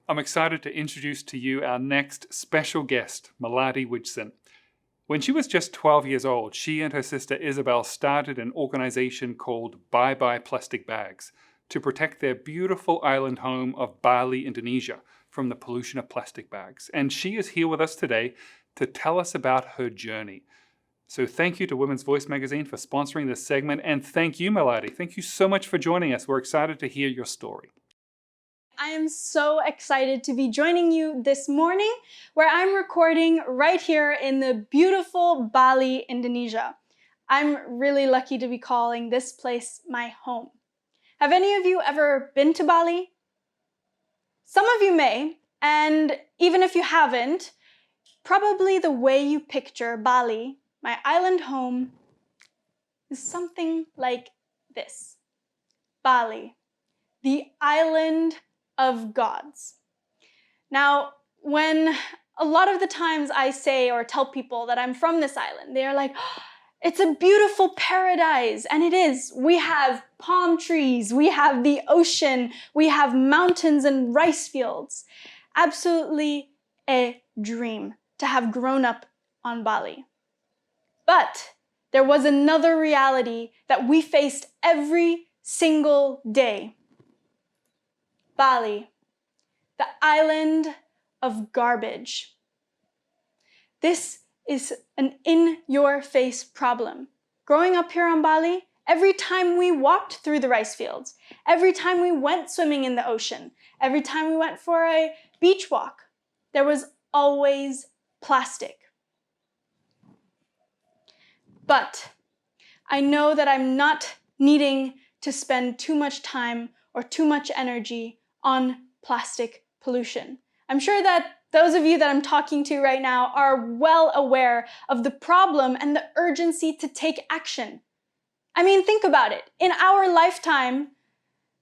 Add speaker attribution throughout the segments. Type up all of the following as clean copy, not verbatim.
Speaker 1: I'm excited to introduce to you our next special guest, Melati Wijsen. When she was just 12 years old, she and her sister Isabel started an organization called Bye Bye Plastic Bags to protect their beautiful island home of Bali, Indonesia, from the pollution of plastic bags. And she is here with us today to tell us about her journey. So thank you to Women's Voice magazine for sponsoring this segment, and thank you, Melati. Thank you so much for joining us. We're excited to hear your story.
Speaker 2: I am so excited to be joining you this morning, where I'm recording right here in the beautiful Bali, Indonesia. I'm really lucky to be calling this place my home. Have any of you ever been to Bali? Some of you may, and even if you haven't, probably the way you picture Bali, my island home, is something like this. Bali, the island of gods. Now, when a lot of the times I say or tell people that I'm from this island, they're like, oh, it's a beautiful paradise, and it is. We have palm trees, we have the ocean, we have mountains and rice fields. Absolutely a dream to have grown up on Bali. But there was another reality that we faced every single day. Bali, the island of garbage. This is an in-your-face problem. Growing up here on Bali, every time we walked through the rice fields, every time we went swimming in the ocean, every time we went for a beach walk, there was always plastic. But I know that I'm not needing to spend too much time or too much energy on plastic pollution. I'm sure that those of you that I'm talking to right now are well aware of the problem and the urgency to take action. I mean, think about it. In our lifetime,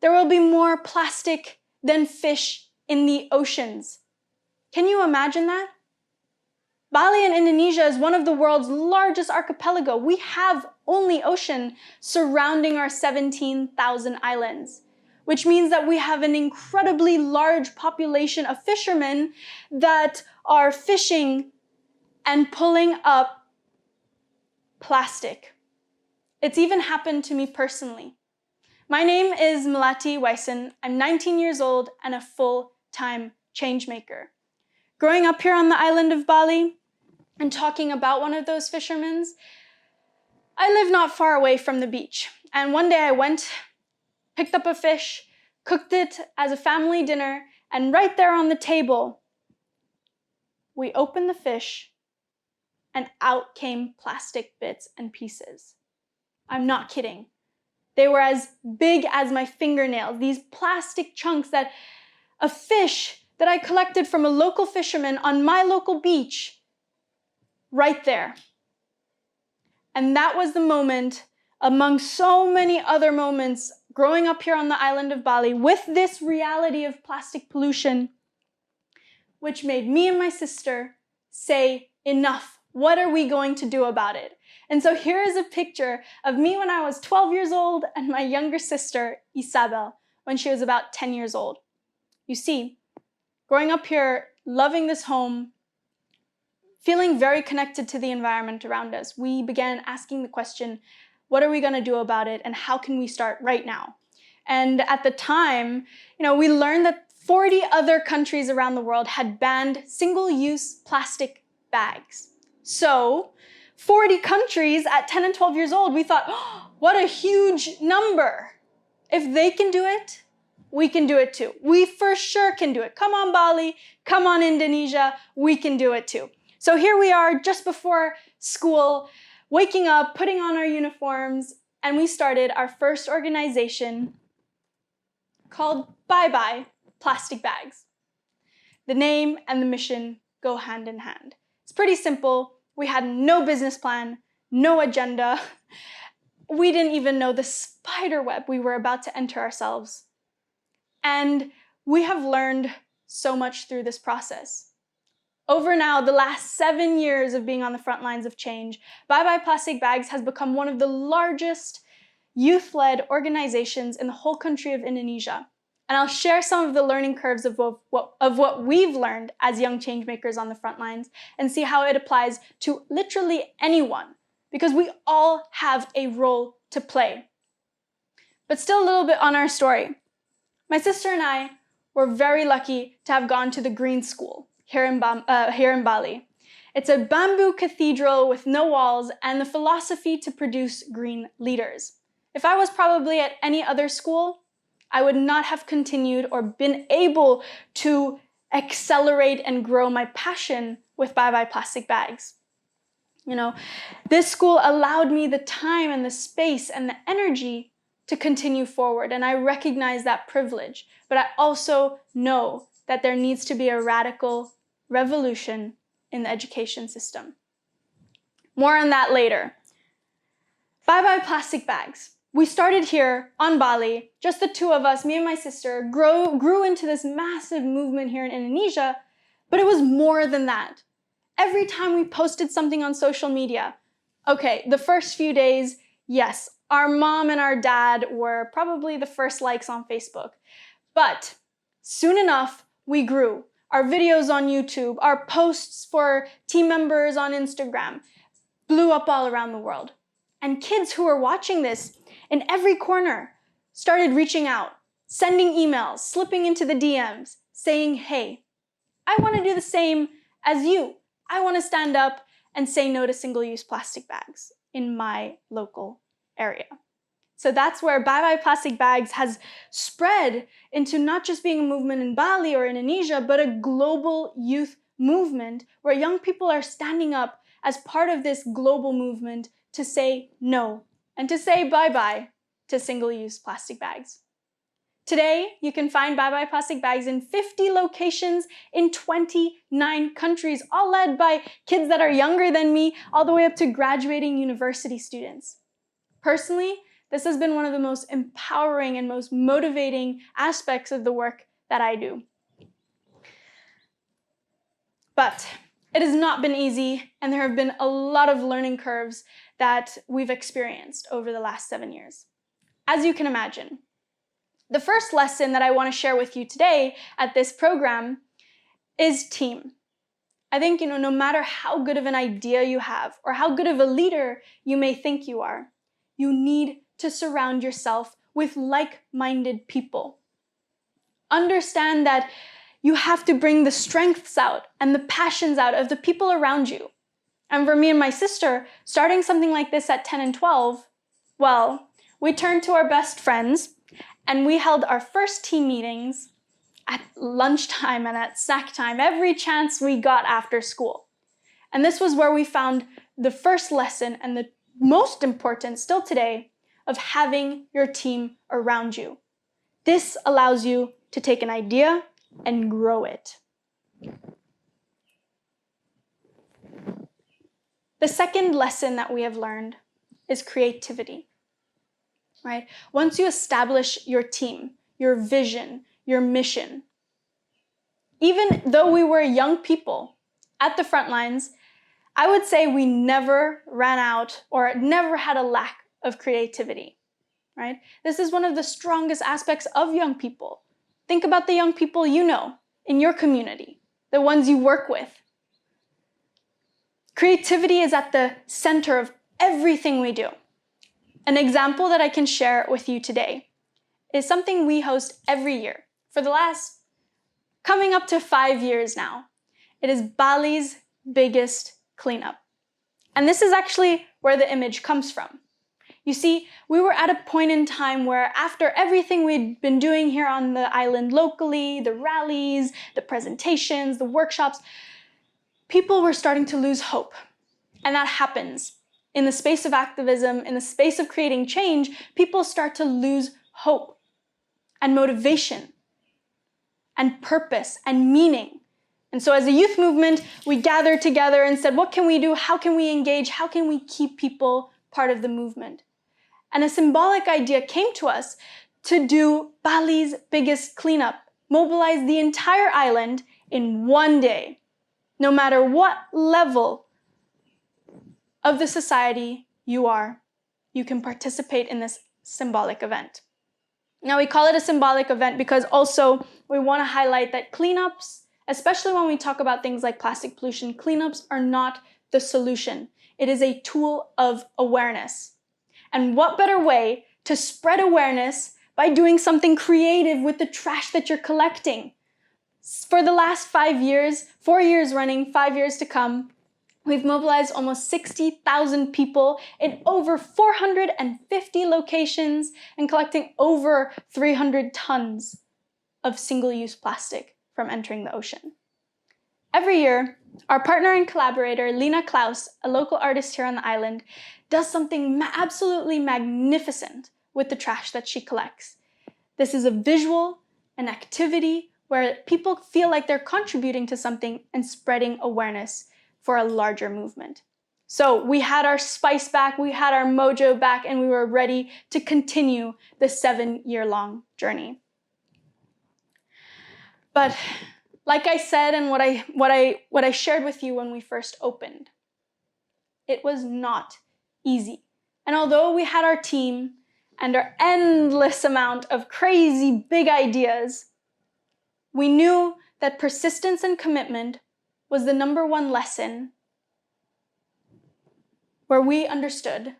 Speaker 2: there will be more plastic than fish in the oceans. Can you imagine that? Bali in Indonesia is one of the world's largest archipelago. We have only ocean surrounding our 17,000 islands, which means that we have an incredibly large population of fishermen that are fishing and pulling up plastic. It's even happened to me personally. My name is Melati Wijsen. I'm 19 years old and a full-time changemaker. Growing up here on the island of Bali and talking about one of those fishermen, I live not far away from the beach. And one day I went, picked up a fish, cooked it as a family dinner, and right there on the table, we opened the fish and out came plastic bits and pieces. I'm not kidding. They were as big as my fingernails, these plastic chunks that a fish that I collected from a local fisherman on my local beach, right there. And that was the moment, among so many other moments, growing up here on the island of Bali with this reality of plastic pollution, which made me and my sister say, enough, what are we going to do about it? And so here is a picture of me when I was 12 years old and my younger sister, Isabel, when she was about 10 years old. You see, growing up here, loving this home, feeling very connected to the environment around us, we began asking the question, what are we going to do about it, and how can we start right now? And at the time, we learned that 40 other countries around the world had banned single-use plastic bags. So 40 countries at 10 and 12 years old, we thought, oh, what a huge number. If they can do it, we can do it too. We for sure can do it. Come on, Bali. Come on, Indonesia. We can do it too. So here we are just before school, waking up, putting on our uniforms, and we started our first organization called Bye Bye Plastic Bags. The name and the mission go hand in hand. It's pretty simple. We had no business plan, no agenda. We didn't even know the spider web we were about to enter ourselves. And we have learned so much through this process. Over now, the last 7 years of being on the front lines of change, Bye Bye Plastic Bags has become one of the largest youth-led organizations in the whole country of Indonesia. And I'll share some of the learning curves of what we've learned as young changemakers on the front lines and see how it applies to literally anyone, because we all have a role to play. But still a little bit on our story. My sister and I were very lucky to have gone to the Green School here in Bali. It's a bamboo cathedral with no walls and the philosophy to produce green leaders. If I was probably at any other school, I would not have continued or been able to accelerate and grow my passion with Bye Bye Plastic Bags. This school allowed me the time and the space and the energy to continue forward, and I recognize that privilege. But I also know that there needs to be a radical revolution in the education system. More on that later. Bye Bye Plastic Bags. We started here on Bali, just the two of us, me and my sister, grew into this massive movement here in Indonesia, but it was more than that. Every time we posted something on social media, okay, the first few days, yes, our mom and our dad were probably the first likes on Facebook, but soon enough, we grew. Our videos on YouTube, our posts for team members on Instagram blew up all around the world. And kids who were watching this in every corner started reaching out, sending emails, slipping into the DMs, saying, hey, I want to do the same as you. I want to stand up and say no to single-use plastic bags in my local area. So that's where Bye Bye Plastic Bags has spread into not just being a movement in Bali or Indonesia, but a global youth movement where young people are standing up as part of this global movement to say no and to say bye-bye to single-use plastic bags. Today, you can find Bye Bye Plastic Bags in 50 locations in 29 countries, all led by kids that are younger than me, all the way up to graduating university students. Personally, this has been one of the most empowering and most motivating aspects of the work that I do. But it has not been easy, and there have been a lot of learning curves that we've experienced over the last 7 years. As you can imagine, the first lesson that I want to share with you today at this program is team. I think, no matter how good of an idea you have or how good of a leader you may think you are, you need to surround yourself with like-minded people. Understand that you have to bring the strengths out and the passions out of the people around you. And for me and my sister, starting something like this at 10 and 12, well, we turned to our best friends and we held our first team meetings at lunchtime and at snack time, every chance we got after school. And this was where we found the first lesson and the most important still today of having your team around you. This allows you to take an idea and grow it. The second lesson that we have learned is creativity, right? Once you establish your team, your vision, your mission, even though we were young people at the front lines, I would say we never ran out or never had a lack of creativity, right? This is one of the strongest aspects of young people. Think about the young people you know in your community, the ones you work with. Creativity is at the center of everything we do. An example that I can share with you today is something we host every year for the last coming up to 5 years now. It is Bali's biggest cleanup. And this is actually where the image comes from. You see, we were at a point in time where after everything we'd been doing here on the island locally, the rallies, the presentations, the workshops, people were starting to lose hope. And that happens. In the space of activism, in the space of creating change, people start to lose hope and motivation and purpose and meaning. And so as a youth movement, we gathered together and said, what can we do? How can we engage? How can we keep people part of the movement? And a symbolic idea came to us to do Bali's biggest cleanup, mobilize the entire island in one day. No matter what level of the society you are, you can participate in this symbolic event. Now, we call it a symbolic event because also we want to highlight that cleanups, especially when we talk about things like plastic pollution, cleanups are not the solution. It is a tool of awareness. And what better way to spread awareness by doing something creative with the trash that you're collecting? For the last 5 years, 4 years running, 5 years to come, we've mobilized almost 60,000 people in over 450 locations and collecting over 300 tons of single-use plastic from entering the ocean. Every year, our partner and collaborator, Lena Klaus, a local artist here on the island, does something absolutely magnificent with the trash that she collects. This is a visual, an activity where people feel like they're contributing to something and spreading awareness for a larger movement. So we had our spice back, we had our mojo back, and we were ready to continue the 7-year-long journey. But like I said, and what I shared with you when we first opened, it was not easy. And although we had our team and our endless amount of crazy big ideas, we knew that persistence and commitment was the number one lesson where we understood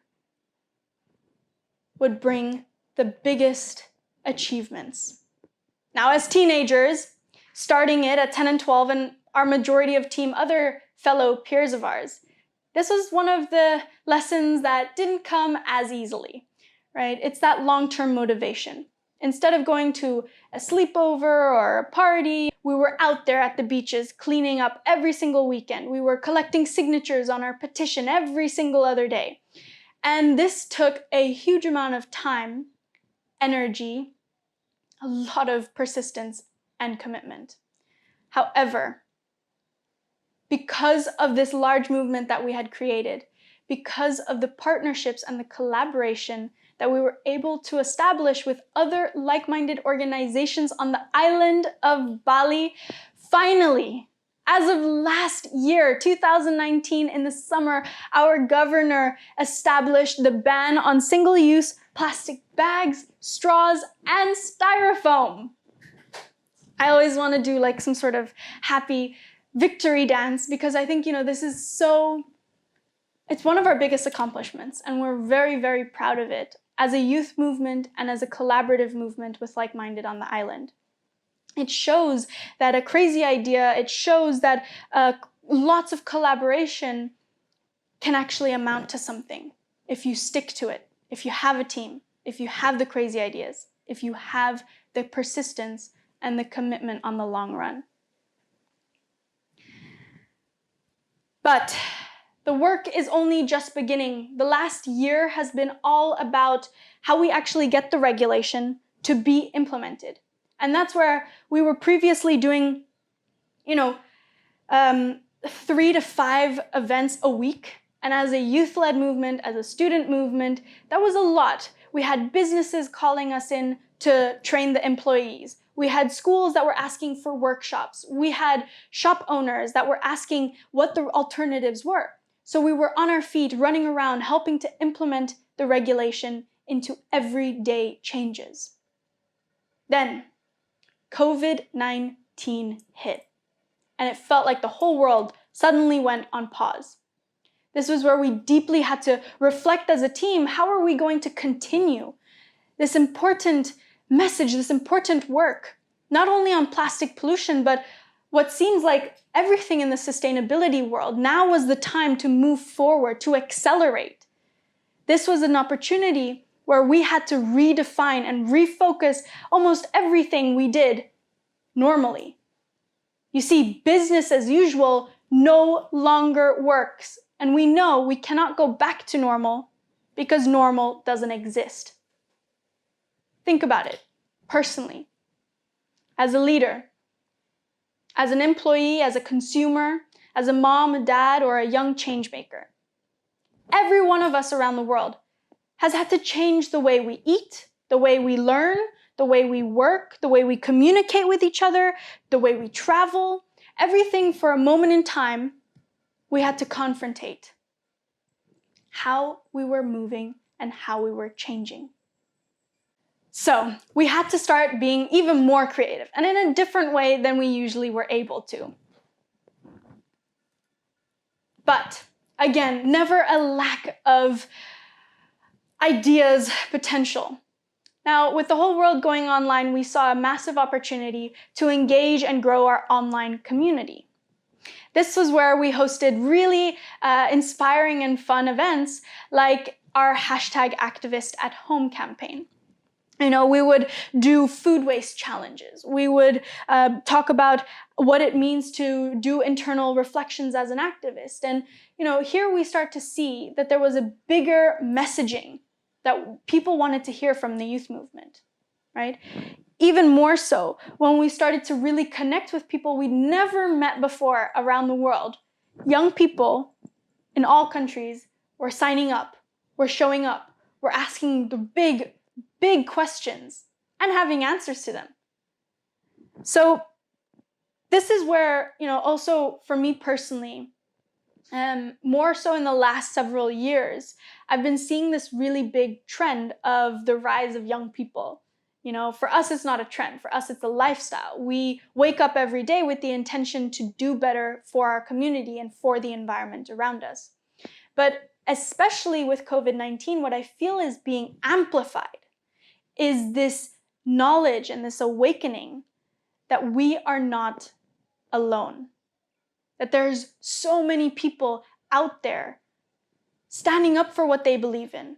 Speaker 2: would bring the biggest achievements. Now, as teenagers, starting it at 10 and 12, and our majority of team, other fellow peers of ours, this was one of the lessons that didn't come as easily, right? It's that long-term motivation. Instead of going to a sleepover or a party, we were out there at the beaches cleaning up every single weekend. We were collecting signatures on our petition every single other day. And this took a huge amount of time, energy, a lot of persistence and commitment. However, because of this large movement that we had created, because of the partnerships and the collaboration that we were able to establish with other like-minded organizations on the island of Bali, finally, as of last year, 2019, in the summer, our governor established the ban on single-use plastic bags, straws, and styrofoam. I always want to do like some sort of happy victory dance because I think, this is it's one of our biggest accomplishments, and we're very, very proud of it as a youth movement and as a collaborative movement with like-minded on the island. It shows that a crazy idea, it shows that lots of collaboration can actually amount to something if you stick to it, if you have a team, if you have the crazy ideas, if you have the persistence and the commitment on the long run. But the work is only just beginning. The last year has been all about how we actually get the regulation to be implemented. And that's where we were previously doing, 3 to 5 events a week. And as a youth-led movement, as a student movement, that was a lot. We had businesses calling us in to train the employees. We had schools that were asking for workshops. We had shop owners that were asking what the alternatives were. So we were on our feet, running around, helping to implement the regulation into everyday changes. Then, COVID-19 hit, and it felt like the whole world suddenly went on pause. This was where we deeply had to reflect as a team, how are we going to continue this important message, this important work, not only on plastic pollution, but what seems like everything in the sustainability world. Now was the time to move forward, to accelerate. This was an opportunity where we had to redefine and refocus almost everything we did normally. You see, business as usual no longer works, and we know we cannot go back to normal because normal doesn't exist. Think about it personally, as a leader, as an employee, as a consumer, as a mom, a dad, or a young changemaker. Every one of us around the world has had to change the way we eat, the way we learn, the way we work, the way we communicate with each other, the way we travel. Everything for a moment in time, we had to confrontate how we were moving and how we were changing. So we had to start being even more creative and in a different way than we usually were able to. But again, never a lack of ideas, potential. Now, with the whole world going online, we saw a massive opportunity to engage and grow our online community. This was where we hosted really inspiring and fun events like our #ActivistAtHome campaign. We would do food waste challenges. We would talk about what it means to do internal reflections as an activist. And, here we start to see that there was a bigger messaging that people wanted to hear from the youth movement, right? Even more so when we started to really connect with people we'd never met before around the world. Young people in all countries were signing up, were showing up, were asking the big questions and having answers to them. So this is where, also for me personally, more so in the last several years, I've been seeing this really big trend of the rise of young people. For us, it's not a trend. For us, it's a lifestyle. We wake up every day with the intention to do better for our community and for the environment around us. But especially with COVID-19, what I feel is being amplified is this knowledge and this awakening that we are not alone. That there's so many people out there standing up for what they believe in.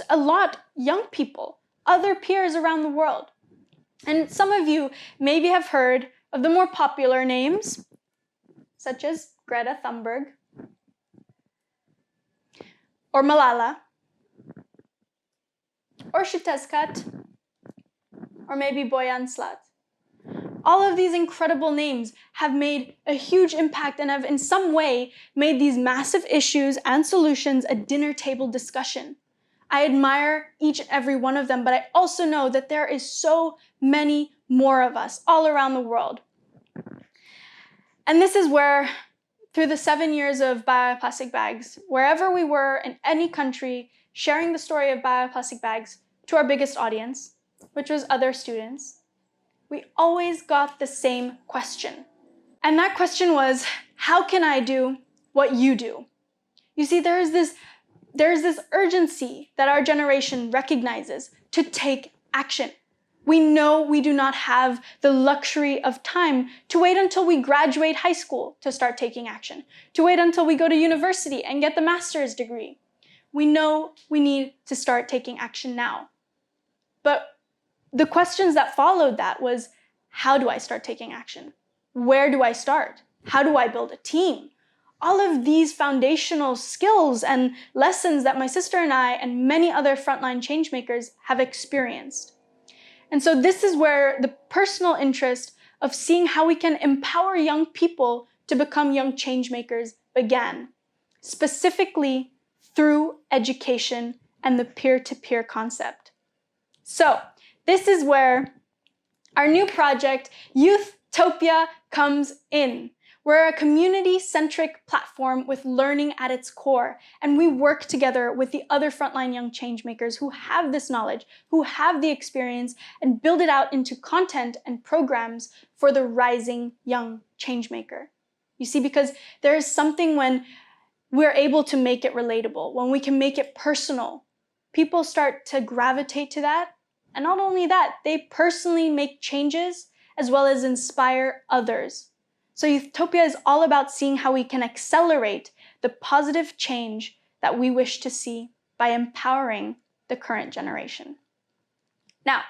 Speaker 2: A lot young people, other peers around the world. And some of you maybe have heard of the more popular names, such as Greta Thunberg, or Malala, or Shutezkat, or maybe Boyan Slat. All of these incredible names have made a huge impact and have in some way made these massive issues and solutions a dinner table discussion. I admire each and every one of them, but I also know that there is so many more of us all around the world. And this is where, through the 7 years of bioplastic bags, wherever we were in any country, sharing the story of bioplastic bags to our biggest audience, which was other students, we always got the same question. And that question was, how can I do what you do? You see, there's this urgency that our generation recognizes to take action. We know we do not have the luxury of time to wait until we graduate high school to start taking action, to wait until we go to university and get the master's degree. We know we need to start taking action now. But the questions that followed that was, how do I start taking action? Where do I start? How do I build a team? All of these foundational skills and lessons that my sister and I and many other frontline changemakers have experienced. And so this is where the personal interest of seeing how we can empower young people to become young changemakers began, specifically through education and the peer-to-peer concept. So this is where our new project, Youthtopia, comes in. We're a community-centric platform with learning at its core, and we work together with the other frontline young changemakers who have this knowledge, who have the experience, and build it out into content and programs for the rising young changemaker. You see, because there is something when we're able to make it relatable, when we can make it personal, people start to gravitate to that. And not only that, they personally make changes as well as inspire others. So Youthtopia is all about seeing how we can accelerate the positive change that we wish to see by empowering the current generation. Now,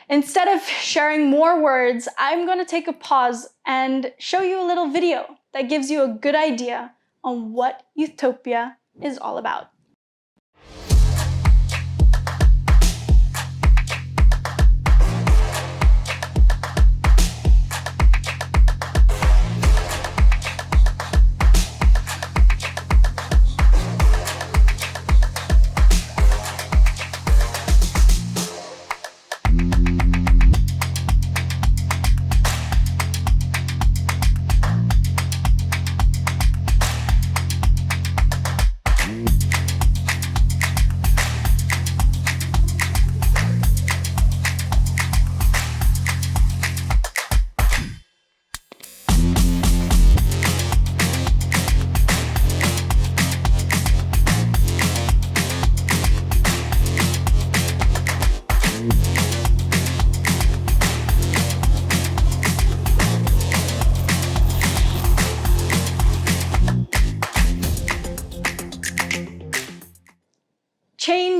Speaker 2: instead of sharing more words, I'm going to take a pause and show you a little video that gives you a good idea on what Youthtopia is all about.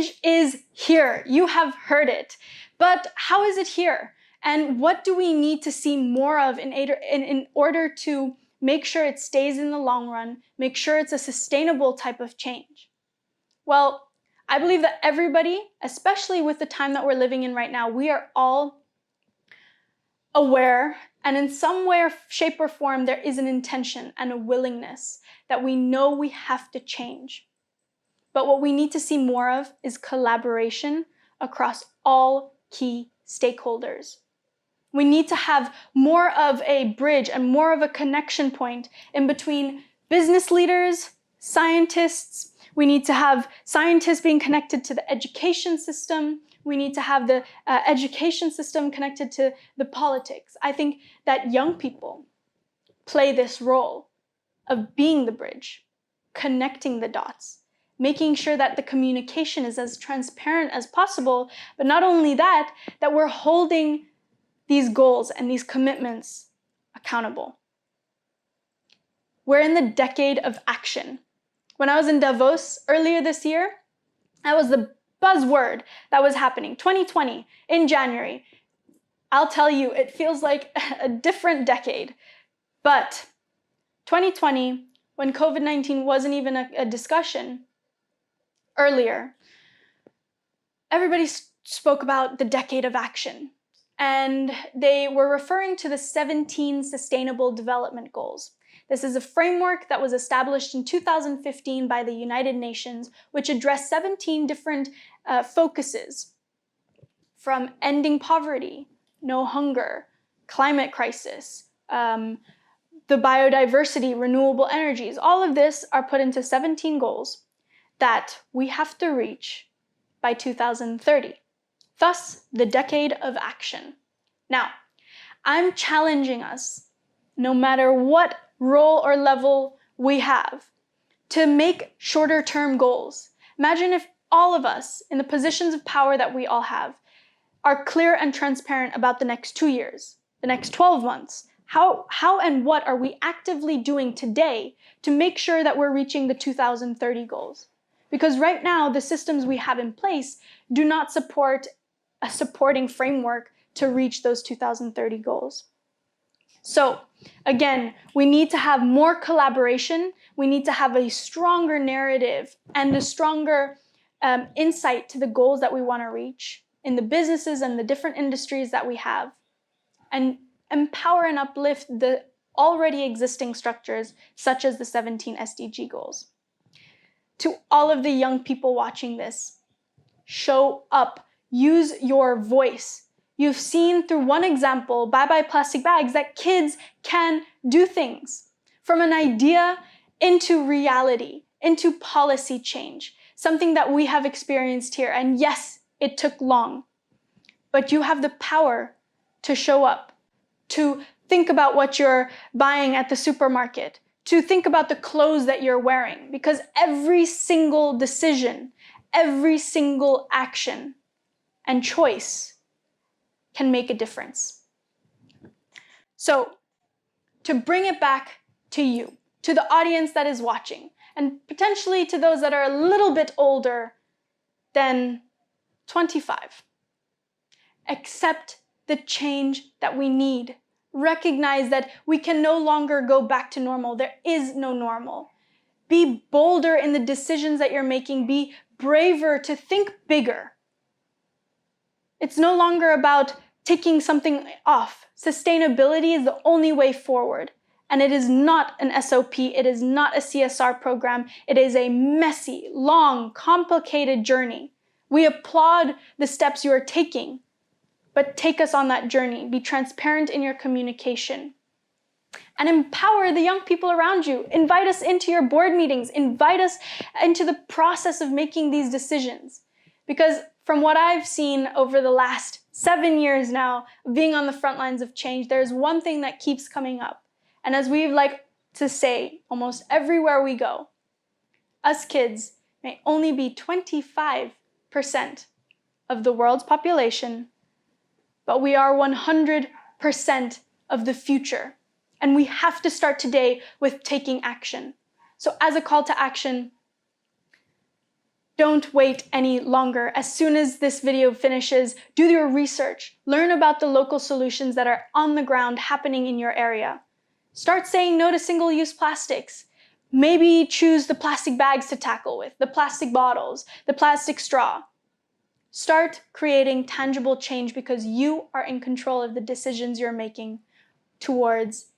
Speaker 2: change is here. You have heard it. But how is it here? And what do we need to see more of in order to make sure it stays in the long run, make sure it's a sustainable type of change? Well, I believe that everybody, especially with the time that we're living in right now, we are all aware, and in some way or shape or form, there is an intention and a willingness that we know we have to change. But what we need to see more of is collaboration across all key stakeholders. We need to have more of a bridge and more of a connection point in between business leaders, scientists. We need to have scientists being connected to the education system. We need to have the education system connected to the politics. I think that young people play this role of being the bridge, connecting the dots, making sure that the communication is as transparent as possible, but not only that, that we're holding these goals and these commitments accountable. We're in the decade of action. When I was in Davos earlier this year, that was the buzzword that was happening. 2020, in January. I'll tell you, it feels like a different decade. But 2020, when COVID-19 wasn't even a discussion earlier, everybody spoke about the decade of action. And they were referring to the 17 Sustainable Development Goals. This is a framework that was established in 2015 by the United Nations, which addressed 17 different focuses, from ending poverty, no hunger, climate crisis, the biodiversity, renewable energies. All of this are put into 17 goals that we have to reach by 2030. Thus, the decade of action. Now, I'm challenging us, no matter what role or level we have, to make shorter term goals. Imagine if all of us in the positions of power that we all have are clear and transparent about the next 2 years, the next 12 months. How and what are we actively doing today to make sure that we're reaching the 2030 goals? Because right now, the systems we have in place do not support a supporting framework to reach those 2030 goals. So again, we need to have more collaboration. We need to have a stronger narrative and a stronger insight to the goals that we want to reach in the businesses and the different industries that we have, and empower and uplift the already existing structures, such as the 17 SDG goals. To all of the young people watching this, show up, use your voice. You've seen through one example, Bye Bye Plastic Bags, that kids can do things from an idea into reality, into policy change, something that we have experienced here. And yes, it took long, but you have the power to show up, to think about what you're buying at the supermarket, to think about the clothes that you're wearing, because every single decision, every single action and choice can make a difference. So, to bring it back to you, to the audience that is watching, and potentially to those that are a little bit older than 25, accept the change that we need. Recognize that we can no longer go back to normal. There is no normal. Be bolder in the decisions that you're making. Be braver to think bigger. It's no longer about taking something off. Sustainability is the only way forward. And it is not an SOP. It is not a CSR program. It is a messy, long, complicated journey. We applaud the steps you are taking, but take us on that journey. Be transparent in your communication. And empower the young people around you. Invite us into your board meetings. Invite us into the process of making these decisions. Because from what I've seen over the last 7 years now, being on the front lines of change, there's one thing that keeps coming up. And as we like to say almost everywhere we go, us kids may only be 25% of the world's population, but we are 100% of the future. And we have to start today with taking action. So as a call to action, Don't wait any longer. As soon as this video finishes, do your research. Learn about the local solutions that are on the ground happening in your area. Start saying no to single-use plastics. Maybe choose the plastic bags to tackle with, the plastic bottles, the plastic straw. Start creating tangible change because you are in control of the decisions you're making towards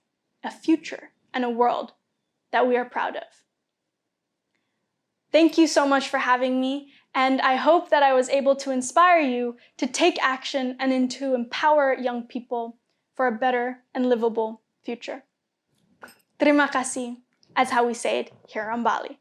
Speaker 2: a future and a world that we are proud of. Thank you so much for having me, and I hope that I was able to inspire you to take action and to empower young people for a better and livable future. Terima kasih, as how we say it here on Bali.